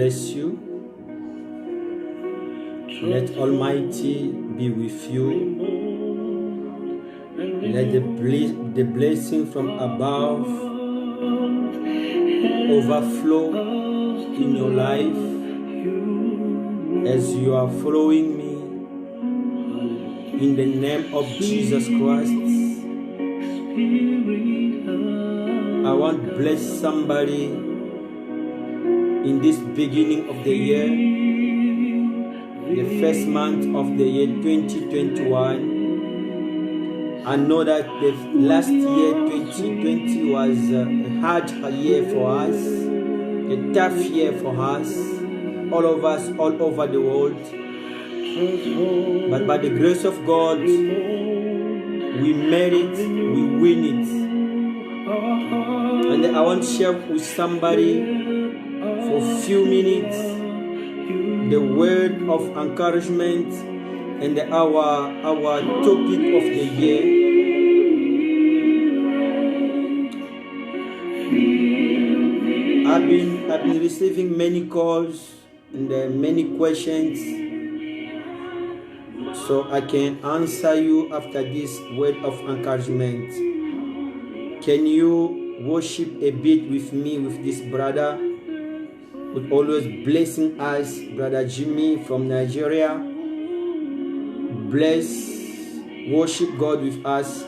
bless you. Let Almighty be with you. Let the blessing from above overflow in your life as you are following me. In the name of Jesus Christ, I want to bless somebody in this beginning of the year, the first month of the year 2021. I know that the last year 2020 was a hard year for us, a tough year for us, all of us, all over the world. But by the grace of God, we made it, we win it. And I want to share with somebody for a few minutes the word of encouragement and our topic of the year. I've been receiving many calls and many questions, so I can answer you after this word of encouragement. Can you worship a bit with me, with this brother who always blessing us, Brother Jimmy from Nigeria? Bless, worship God with us.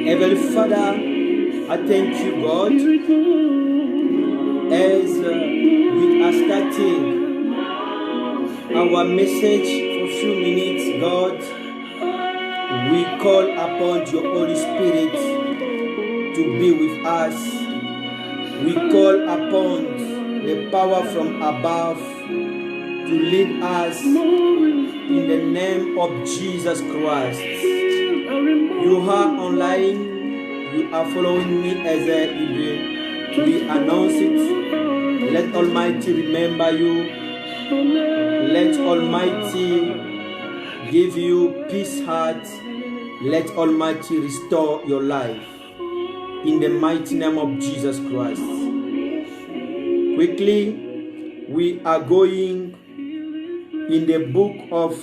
Heavenly Father, I thank you, God, as we are starting our message for a few minutes, God. We call upon your Holy Spirit to be with us. We call upon the power from above to lead us in the name of Jesus Christ. You are online, you are following me as we announce it. Let Almighty remember you. Let Almighty give you peace heart. Let Almighty restore your life. In the mighty name of Jesus Christ. Quickly, we are going in the book of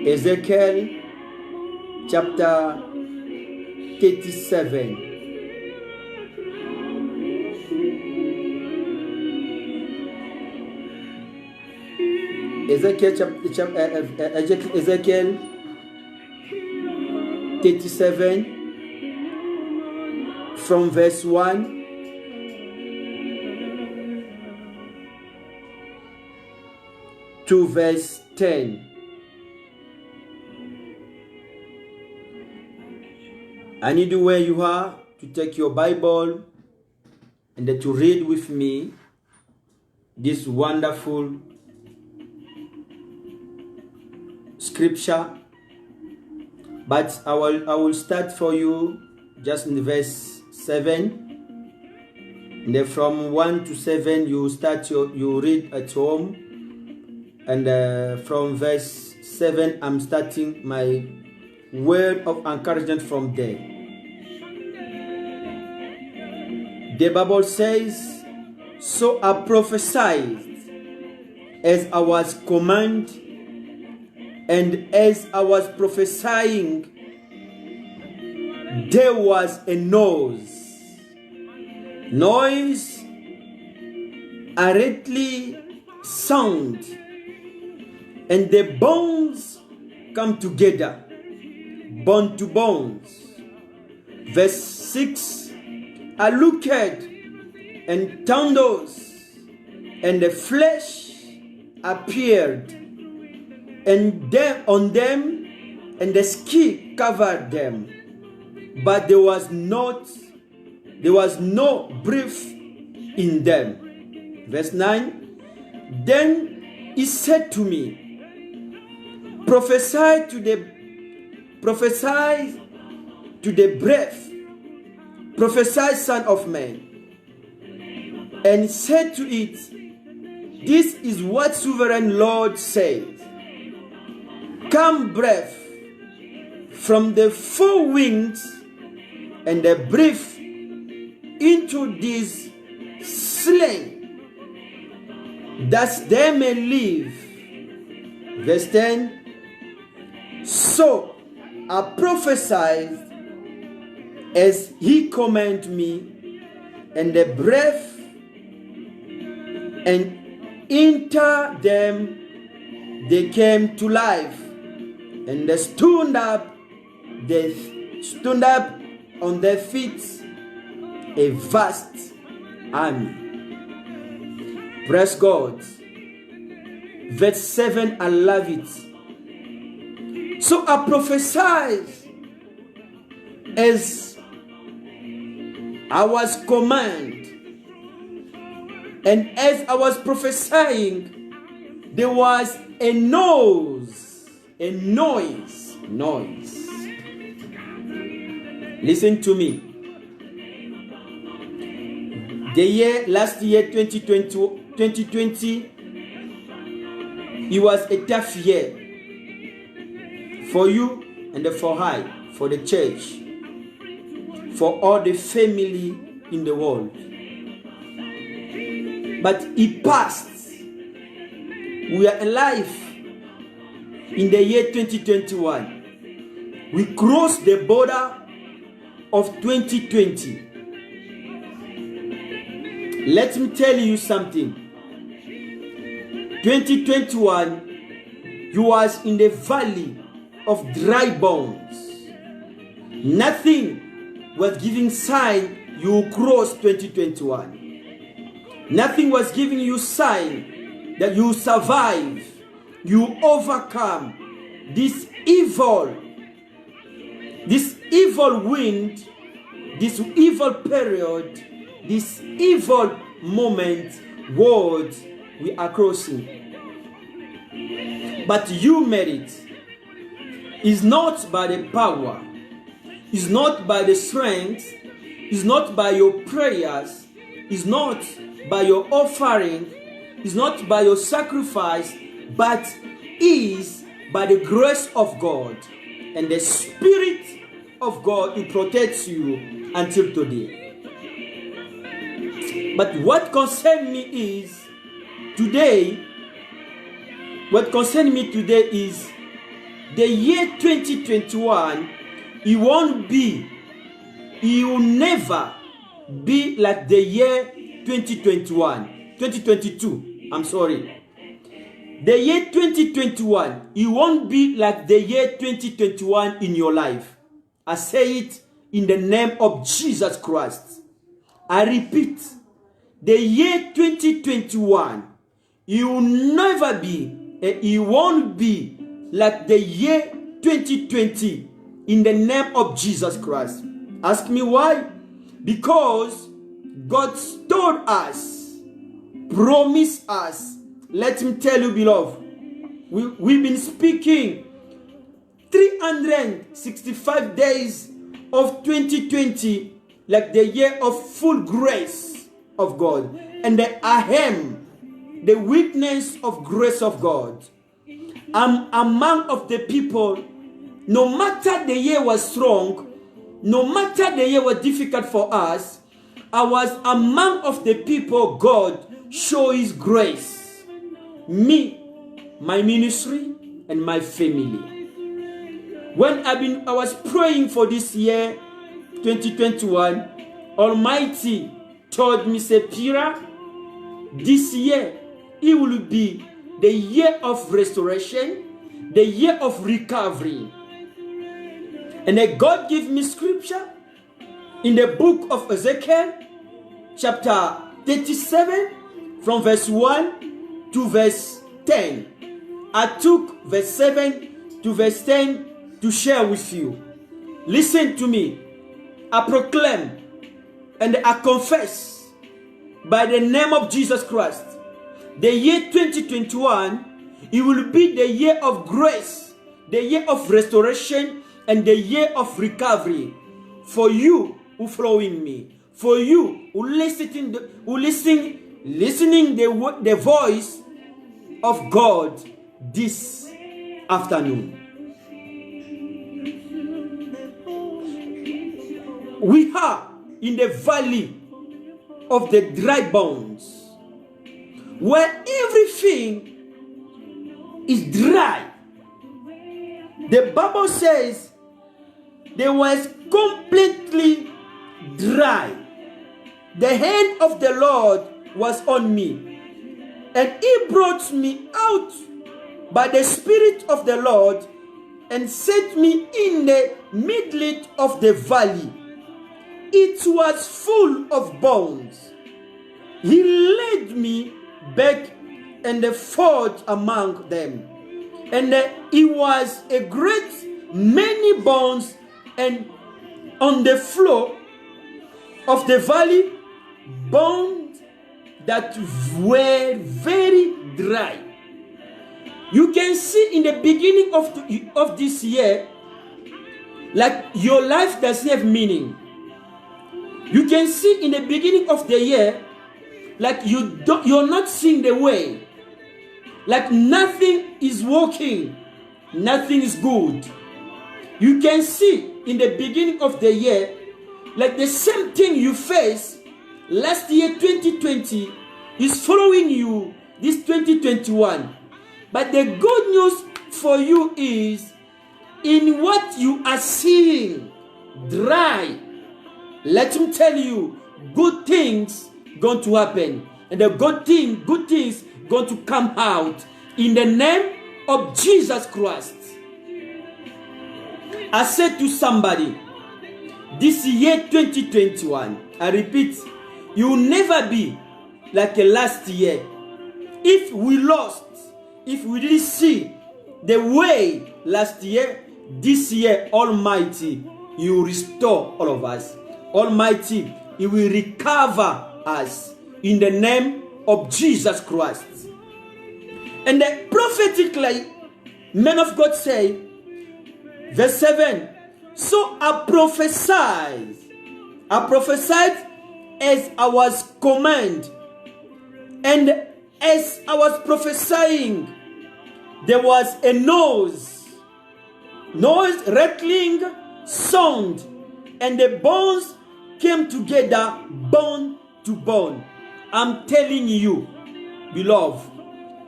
Ezekiel chapter 37. Ezekiel 37 from verse 1 to verse 10. I need you where you are to take your Bible and to read with me this wonderful scripture. But I will start for you just in verse 7. And then from 1 to 7 you read at home. And from verse 7 I'm starting my word of encouragement from there. The Bible says, so I prophesied as I was commanded, and as I was prophesying, there was a noise, earthly sound, and the bones come together, bone to bones. Verse 6, I looked and thunders, and the flesh appeared, and them on them, and the skin covered them, but there was no breath in them. Verse 9. Then he said to me, prophesy to the breath, prophesy, son of man, and said to it, this is what sovereign Lord says. Come, breath, from the four winds, and breathe into this slain, that they may live. Verse 10. So I prophesied as he commanded me, and the breath and into them they came to life, and they stood up on their feet, a vast army. Praise God. Verse 7, I love it. So I prophesied as I was commanded, and as I was prophesying, there was a noise. Listen to me. Last year 2020, it was a tough year for you and for I, for the church, for all the family in the world. But it passed. We are alive in the year 2021. We crossed the border of 2020. Let me tell you something. 2021, you was in the valley of dry bones. Nothing was giving sign you crossed 2021. Nothing was giving you sign that you survive, you overcome this evil wind, this evil period, this evil moment world we are crossing. But you made it. It's not by the power, it's not by the strength, it's not by your prayers, it's not by your offering, it's not by your sacrifice, but is by the grace of God and the Spirit of God who protects you until today. But what concerns me is today, the year 2021, it will never be like the year 2022. I'm sorry. The year 2021, it won't be like the year 2021 in your life. I say it in the name of Jesus Christ. I repeat, the year 2021, it will never be, it won't be like the year 2020 in the name of Jesus Christ. Ask me why? Because God told us, promised us. Let me tell you, beloved, we've been speaking 365 days of 2020 like the year of full grace of God. And I am the witness of grace of God. I'm among of the people, no matter the year was strong, no matter the year was difficult for us, I was among of the people God show His grace. Me, my ministry, and my family. When I was praying for this year, 2021, Almighty told me, say, Pira, this year, it will be the year of restoration, the year of recovery. And then God gave me scripture in the book of Ezekiel, chapter 37, from verse 1 to verse 10. I took verse 7 to verse 10 to share with you. Listen to me. I proclaim and I confess by the name of Jesus Christ. The year 2021, it will be the year of grace, the year of restoration, and the year of recovery for you who following me, for you who listening the voice of God this afternoon. We are in the valley of the dry bones, where everything is dry. The Bible says they was completely dry. The hand of the Lord was on me, and he brought me out by the Spirit of the Lord and set me in the middle of the valley. It was full of bones. He led me back and forth among them. And it was a great many bones, and on the floor of the valley, bones that were very dry. You can see in the beginning of this year, like your life doesn't have meaning. You can see in the beginning of the year, like you're not seeing the way. Like nothing is working, nothing is good. You can see in the beginning of the year, like the same thing you faced last year 2020 is following you this 2021. But the good news for you is, in what you are seeing dry, let me tell you, good things going to happen, and the good things going to come out in the name of Jesus Christ. I said to somebody, this year 2021, I repeat, you will never be like last year. If we lost, if we didn't see the way last year, this year, Almighty, you will restore all of us. Almighty, He will recover us in the name of Jesus Christ. And the prophetically, men of God say, verse 7, so I prophesied as I was commanded, and as I was prophesying, there was a noise, rattling sound, and the bones came together, bone to bone. I'm telling you, beloved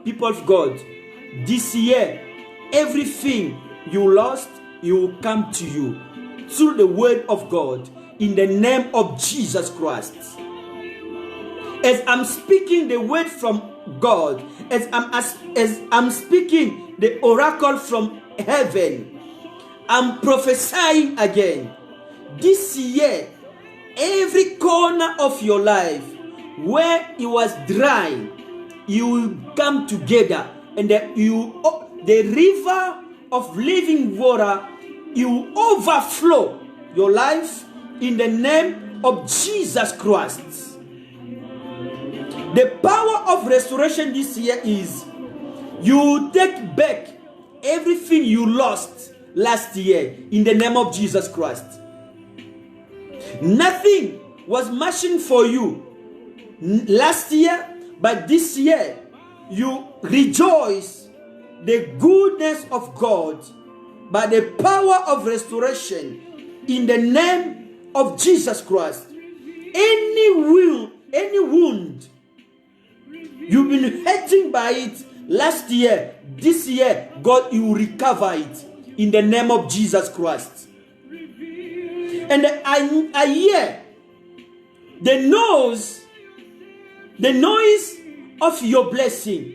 people of God, this year, everything you lost, it will come to you through the word of God in the name of Jesus Christ. As I'm speaking the word from God, as I'm speaking the oracle from heaven, I'm prophesying again. This year, every corner of your life where it was dry, you will come together, and the river of living water, you will overflow your life in the name of Jesus Christ. The power of restoration this year is you take back everything you lost last year in the name of Jesus Christ. Nothing was matching for you last year, but this year you rejoice the goodness of God by the power of restoration in the name of Jesus Christ. Any wound you've been hurting by it last year, this year, God, you will recover it in the name of Jesus Christ. And I hear the noise of your blessing.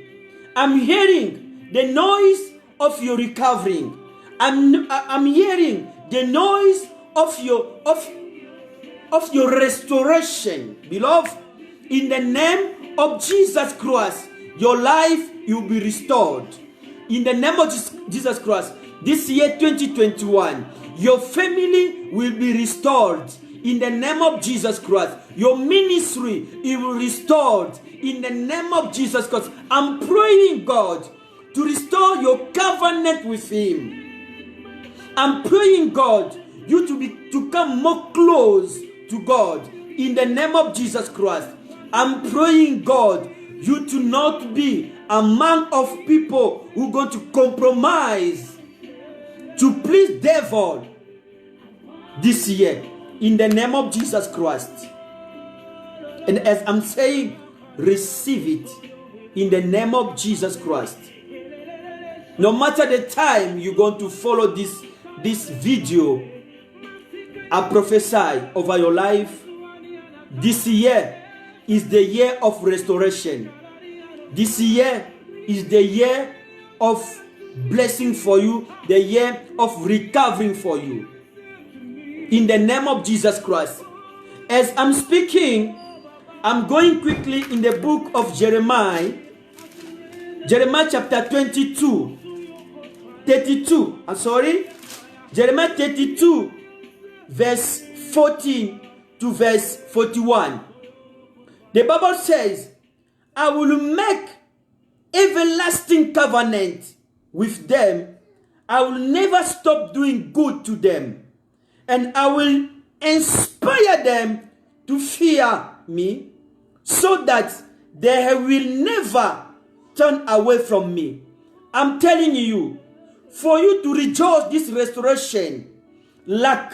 I'm hearing the noise of your recovering. I'm hearing the noise of your restoration, beloved. In the name of Jesus Christ, your life will be restored. In the name of Jesus Christ, this year 2021, your family will be restored. in the name of Jesus Christ. Your ministry, it will be restored in the name of Jesus Christ. I'm praying, God, to restore your covenant with Him. I'm praying, God, you to come more close to God in the name of Jesus Christ. I'm praying, God, you to not be among of people who are going to compromise to please devil this year in the name of Jesus Christ. And as I'm saying, receive it in the name of Jesus Christ. No matter the time you're going to follow this video, I prophesy over your life. This year is the year of restoration. This year is the year of blessing for you, the year of recovering for you. In the name of Jesus Christ. As I'm speaking, I'm going quickly in the book of Jeremiah. Jeremiah chapter 32. Jeremiah 32, verse 14 to verse 41. The Bible says, I will make everlasting covenant with them. I will never stop doing good to them. And I will inspire them to fear me, so that they will never turn away from me. I'm telling you, for you to rejoice this restoration, like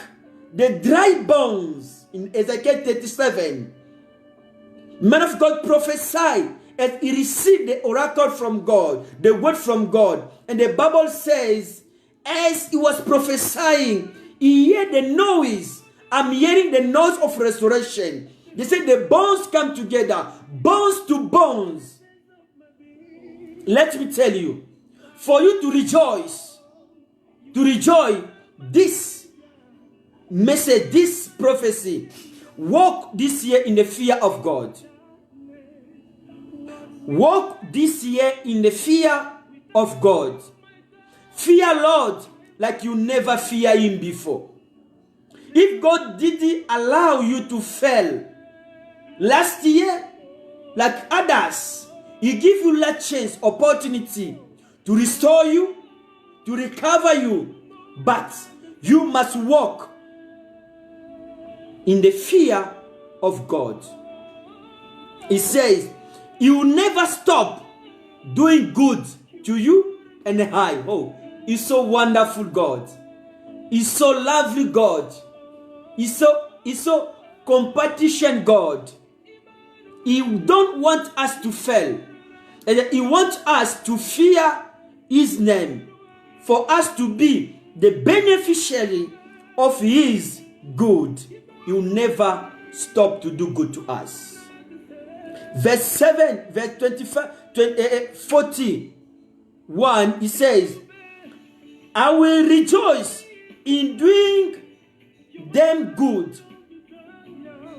the dry bones in Ezekiel 37, man of God prophesied as he received the oracle from God, the word from God. And the Bible says, as he was prophesying, he heard the noise. I'm hearing the noise of restoration. They said the bones come together, bones to bones. Let me tell you, for you to rejoice this message, this prophecy, walk this year in the fear of God. Walk this year in the fear of God. Fear Lord like you never fear Him before. If God didn't allow you to fail last year, like others, He give you that chance, opportunity to restore you, to recover you, but you must walk in the fear of God. He says, He will never stop doing good to you and I. Oh, He's so wonderful, God. He's so lovely, God. He's so compassion, God. He don't want us to fail. And He wants us to fear His name, for us to be the beneficiary of His good. He will never stop to do good to us. Verse 7, verse 25, 41, He says, I will rejoice in doing them good,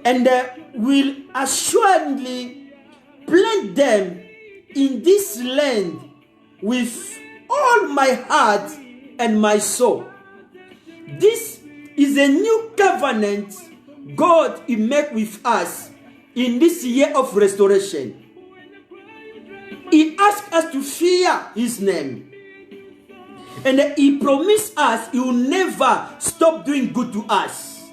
and will assuredly plant them in this land with all my heart and my soul. This is a new covenant God will make with us in this year of restoration. He asked us to fear His name. And He promised us He will never stop doing good to us.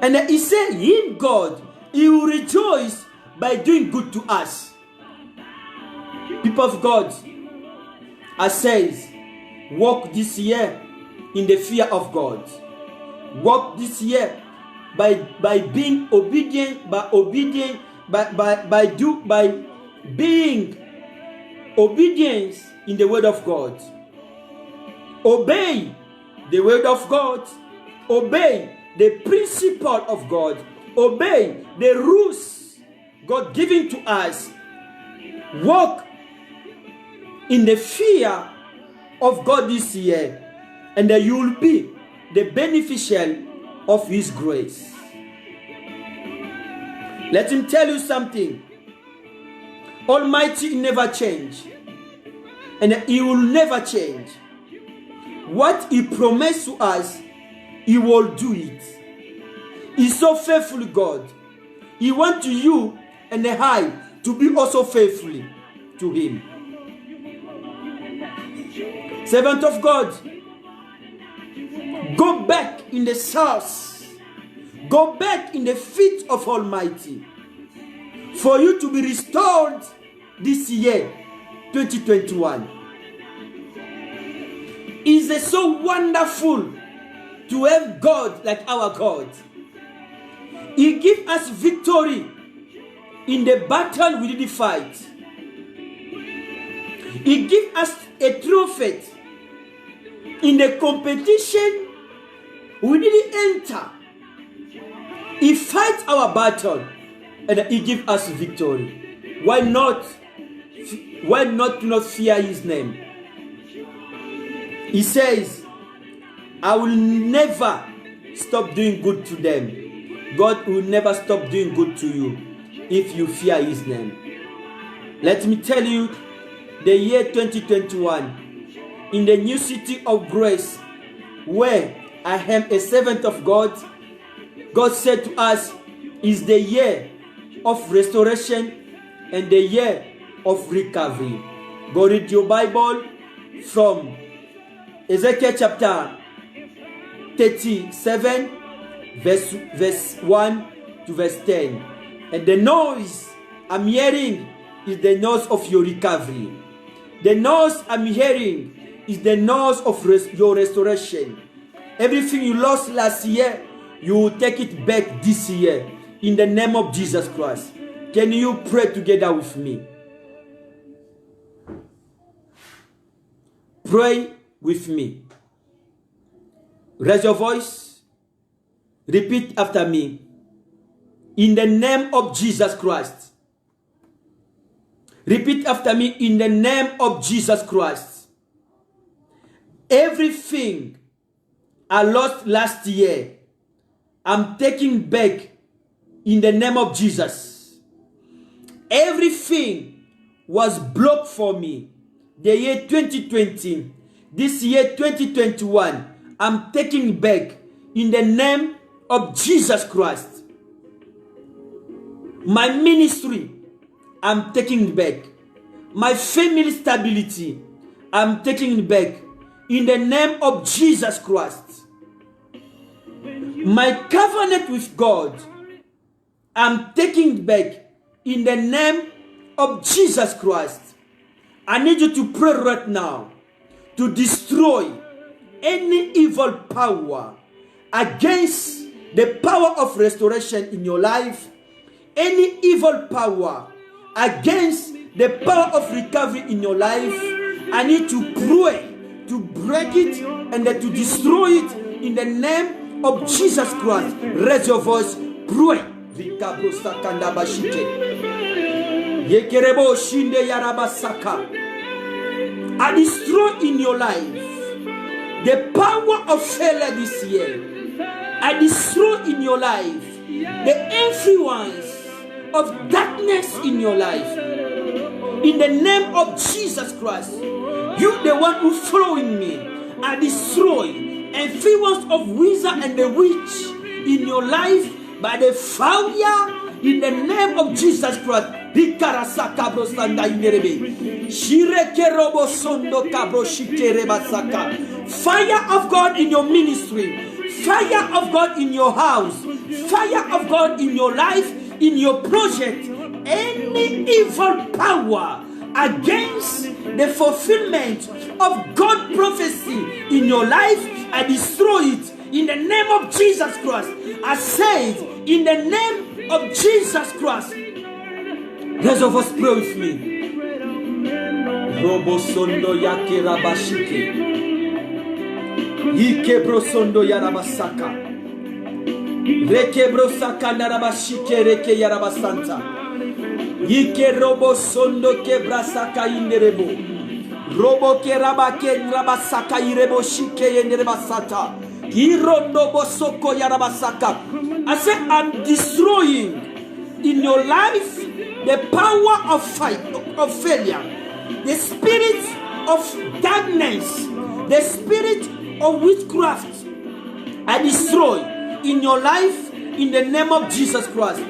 And He said, Him, God, He will rejoice by doing good to us. People of God, I says, walk this year in the fear of God. Walk this year by being obedient, by being obedience in the word of God. Obey the word of God. Obey the principle of God. Obey the rules God giving to us. Walk in the fear of God this year, and that you will be the beneficiary of His grace. Let Him tell you something. Almighty never change, and He will never change. What He promised to us, He will do it. He's so faithful, God. He wants you and I to be also faithful to him. Servant of God, go back in the source. Go back in the feet of Almighty for you to be restored this year, 2021. It's so wonderful to have God like our God. He gives us victory in the battle we didn't fight. He gives us a trophy in the competition we didn't enter. He fights our battle and he gives us victory. Why not fear his name? He says, I will never stop doing good to them. God will never stop doing good to you if you fear his name. Let me tell you, the year 2021, in the new city of grace, where I am a servant of God, God said to us, is the year of restoration and the year of recovery. Go read your Bible from Ezekiel chapter 37, verse 1 to verse 10. And the noise I'm hearing is the noise of your recovery. The noise I'm hearing is the noise of your restoration. Everything you lost last year, you will take it back this year in the name of Jesus Christ. Can you pray together with me? Pray with me. Raise your voice. Repeat after me. In the name of Jesus Christ. Repeat after me. In the name of Jesus Christ. Everything I lost last year, I'm taking back in the name of Jesus. Everything was blocked for me. The year 2020, this year 2021, I'm taking back in the name of Jesus Christ. My ministry, I'm taking back. My family stability, I'm taking back in the name of Jesus Christ. My covenant with God, I'm taking back in the name of Jesus Christ. I need you to pray right now to destroy any evil power against the power of restoration in your life, any evil power against the power of recovery in your life. I need to pray to break it and to destroy it in the name of Jesus Christ. Raise your voice, pray. I destroy in your life the power of failure this year. I destroy in your life the influence of darkness in your life. In the name of Jesus Christ, you the one who following me, I destroy influence of wizard and the witch in your life by the fire in the name of Jesus Christ. Fire of God in your ministry, fire of God in your house, fire of God in your life, in your project. Any evil power against the fulfillment of God's prophecy in your life, I destroy it in the name of Jesus Christ. I say it in the name of Jesus Christ. Let's of us pray with me. Robo sondo yake rabashike. Ikebro sondo yarabasaka. Rekebro saka narabashike reke yarabasanta. Ike robo sondo kebrasaka inderebo. Robo kerabake rabasaka irebo shike yenderebasata. Irondo bosoko yarabasaka. I say I'm destroying in your life the power of fight, of failure, the spirit of darkness, the spirit of witchcraft. I destroy in your life in the name of Jesus Christ.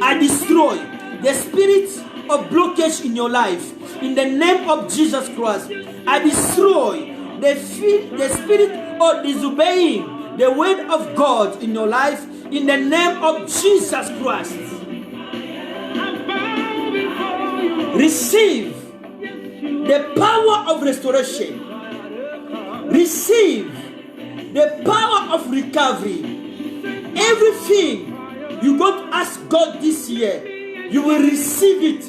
I destroy the spirit of blockage in your life in the name of Jesus Christ. I destroy the spirit of disobeying the word of God in your life in the name of Jesus Christ. Receive the power of restoration. Receive the power of recovery. Everything you got to ask God this year, you will receive it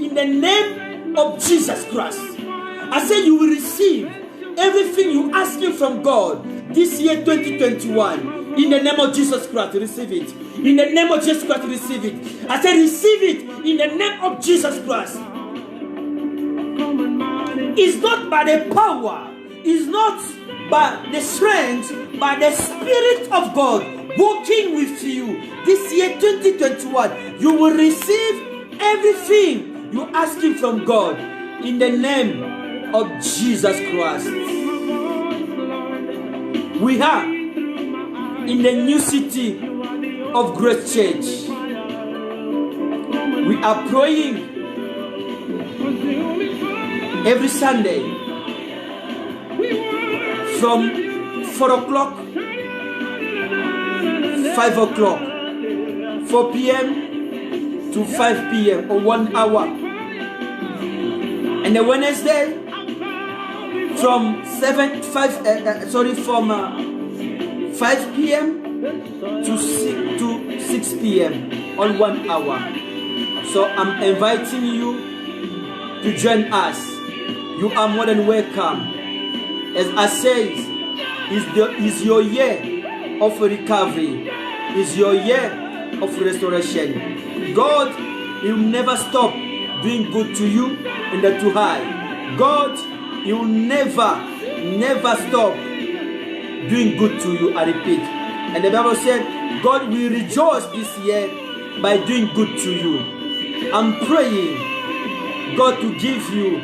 in the name of Jesus Christ. I say you will receive everything you asking from God this year 2021. In the name of Jesus Christ, receive it. In the name of Jesus Christ, receive it. I say receive it in the name of Jesus Christ. It's not by the power, it's not by the strength, by the Spirit of God working with you. This year 2021, you will receive everything you asking from God in the name of Jesus Christ. We are in the new city of Grace Church. We are praying every Sunday from 4 o'clock, 5 o'clock, 4 p.m. to 5 p.m. or 1 hour. And the Wednesday from 5 p.m. to 6 p.m. on 1 hour. So I'm inviting you to join us. You are more than welcome. As I say, is your year of recovery. Is your year of restoration. God will never stop doing good to you and to high. God, He will never stop doing good to you. I repeat. And the Bible said, God will rejoice this year by doing good to you. I'm praying God to give you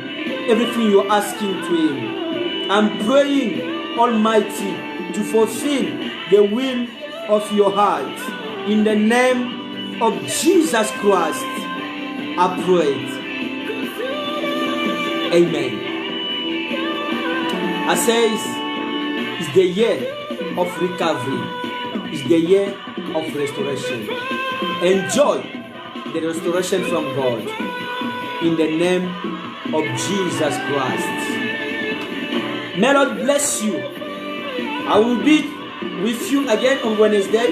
everything you're asking to Him. I'm praying Almighty to fulfill the will of your heart. In the name of Jesus Christ, I pray. Amen. I say it's the year of recovery. It's the year of restoration. Enjoy the restoration from God. In the name of Jesus Christ. May God bless you. I will be with you again on Wednesday,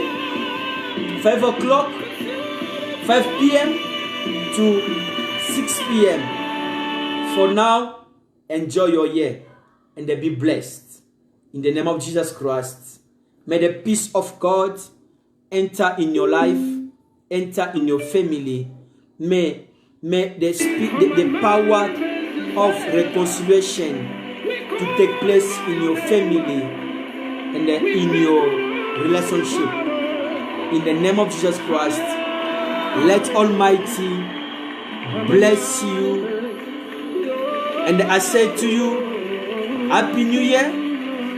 5 o'clock, 5 p.m. to 6 p.m. For now, enjoy your year and be blessed. In the name of Jesus Christ, may the peace of God enter in your life, enter in your family. May the power of reconciliation to take place in your family and in your relationship. In the name of Jesus Christ, let Almighty bless you. And I say to you, Happy New Year.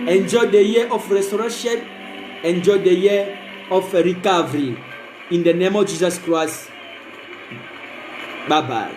Enjoy the year of restoration. Enjoy the year of recovery. In the name of Jesus Christ. Bye-bye.